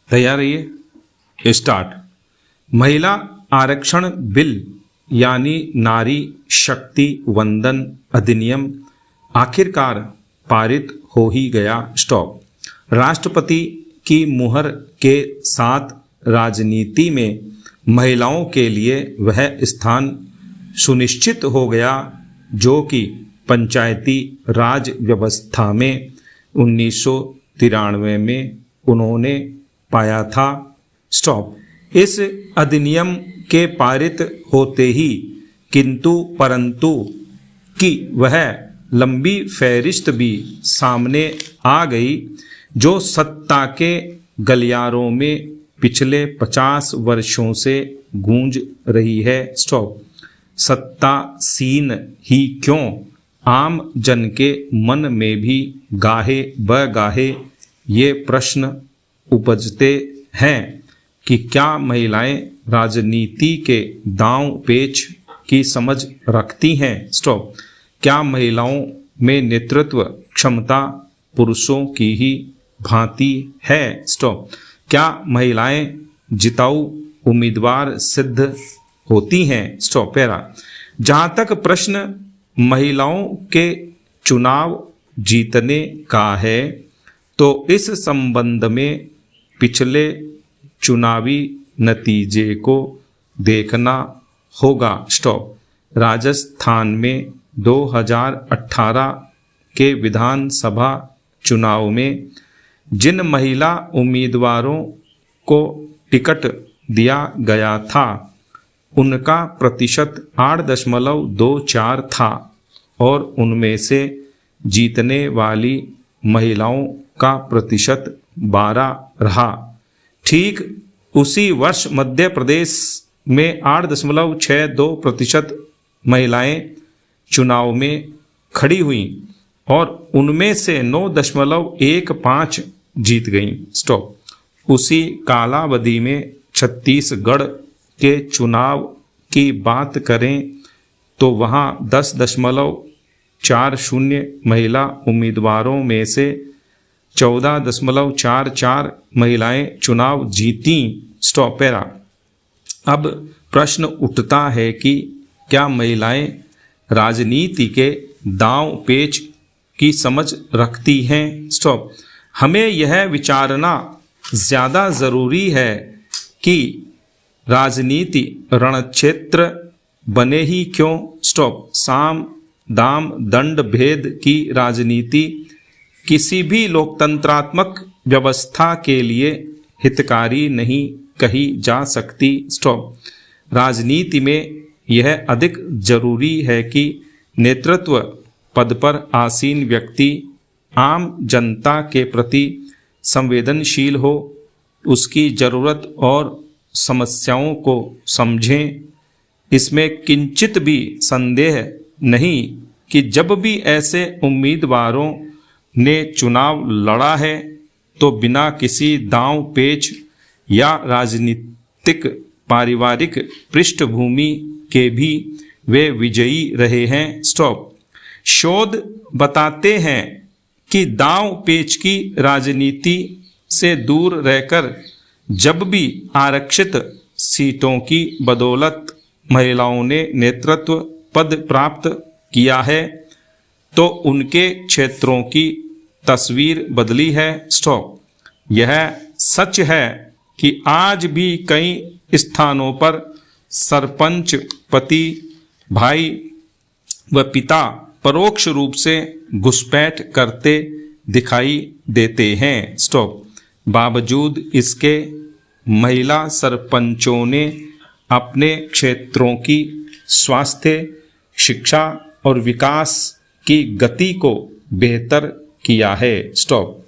तैयार रहिए, स्टार्ट। महिला आरक्षण बिल यानी नारी शक्ति वंदन अधिनियम आखिरकार पारित हो ही गया। स्टॉप। राष्ट्रपति की मुहर के साथ राजनीति में महिलाओं के लिए वह स्थान सुनिश्चित हो गया जो कि पंचायती राज व्यवस्था में 1993 में उन्होंने पाया था। स्टॉप। इस अधिनियम के पारित होते ही किंतु परंतु की वह लंबी फहरिस्त भी सामने आ गई जो सत्ता के गलियारों में पिछले 50 वर्षों से गूंज रही है। स्टॉप। सत्तासीन ही क्यों, आम जन के मन में भी गाहे बगाहे ये प्रश्न उपजते हैं कि क्या महिलाएं राजनीति के दांव पेच की समझ रखती हैं। स्टॉप। क्या महिलाओं में नेतृत्व क्षमता पुरुषों की ही भांति है। स्टॉप। क्या महिलाएं जिताऊ उम्मीदवार सिद्ध होती हैं। स्टॉप। पैरा। जहाँ तक प्रश्न महिलाओं के चुनाव जीतने का है तो इस संबंध में पिछले चुनावी नतीजे को देखना होगा। स्टॉप। राजस्थान में 2018 के विधानसभा चुनाव में जिन महिला उम्मीदवारों को टिकट दिया गया था उनका प्रतिशत 8.24 था और उनमें से जीतने वाली महिलाओं का प्रतिशत 12 रहा। ठीक उसी वर्ष मध्य प्रदेश में 8.62% महिलाएं चुनाव में खड़ी हुईं और उनमें से 9.15 जीत गईं। स्टॉप। उसी कालावधि में छत्तीसगढ़ के चुनाव की बात करें तो वहां 10.40 महिला उम्मीदवारों में से 14.44 महिलाएं चुनाव जीतीं। स्टॉप। पैरा। अब प्रश्न उठता है कि क्या महिलाएं राजनीति के दांव पेच की समझ रखती हैं। स्टॉप। हमें यह विचारना ज़्यादा ज़रूरी है कि राजनीति रणक्षेत्र बने ही क्यों। स्टॉप। साम दाम दंड भेद की राजनीति किसी भी लोकतंत्रात्मक व्यवस्था के लिए हितकारी नहीं कही जा सकती। स्टॉप। राजनीति में यह अधिक जरूरी है कि नेतृत्व पद पर आसीन व्यक्ति आम जनता के प्रति संवेदनशील हो, उसकी जरूरत और समस्याओं को समझें। इसमें किंचित भी संदेह नहीं कि जब भी ऐसे उम्मीदवारों ने चुनाव लड़ा है तो बिना किसी दांव पेच या राजनीतिक पारिवारिक पृष्ठभूमि के भी वे विजयी रहे हैं। स्टॉप। शोध बताते हैं कि दांव पेच की राजनीति से दूर रहकर जब भी आरक्षित सीटों की बदौलत महिलाओं ने नेतृत्व पद प्राप्त किया है तो उनके क्षेत्रों की तस्वीर बदली है। स्टॉप। यह सच है कि आज भी कई स्थानों पर सरपंच पति भाई व पिता परोक्ष रूप से घुसपैठ करते दिखाई देते हैं। स्टॉप। बावजूद इसके महिला सरपंचों ने अपने क्षेत्रों की स्वास्थ्य शिक्षा और विकास की गति को बेहतर किया है। स्टॉप।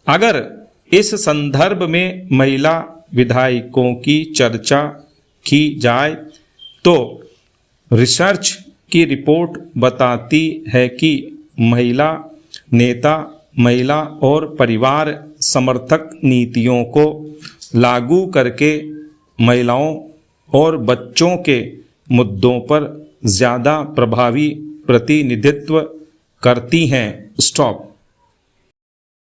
अगर इस संदर्भ में महिला विधायकों की चर्चा की जाए तो रिसर्च की रिपोर्ट बताती है कि महिला नेता महिला और परिवार समर्थक नीतियों को लागू करके महिलाओं और बच्चों के मुद्दों पर ज़्यादा प्रभावी प्रतिनिधित्व करती हैं। स्टॉप।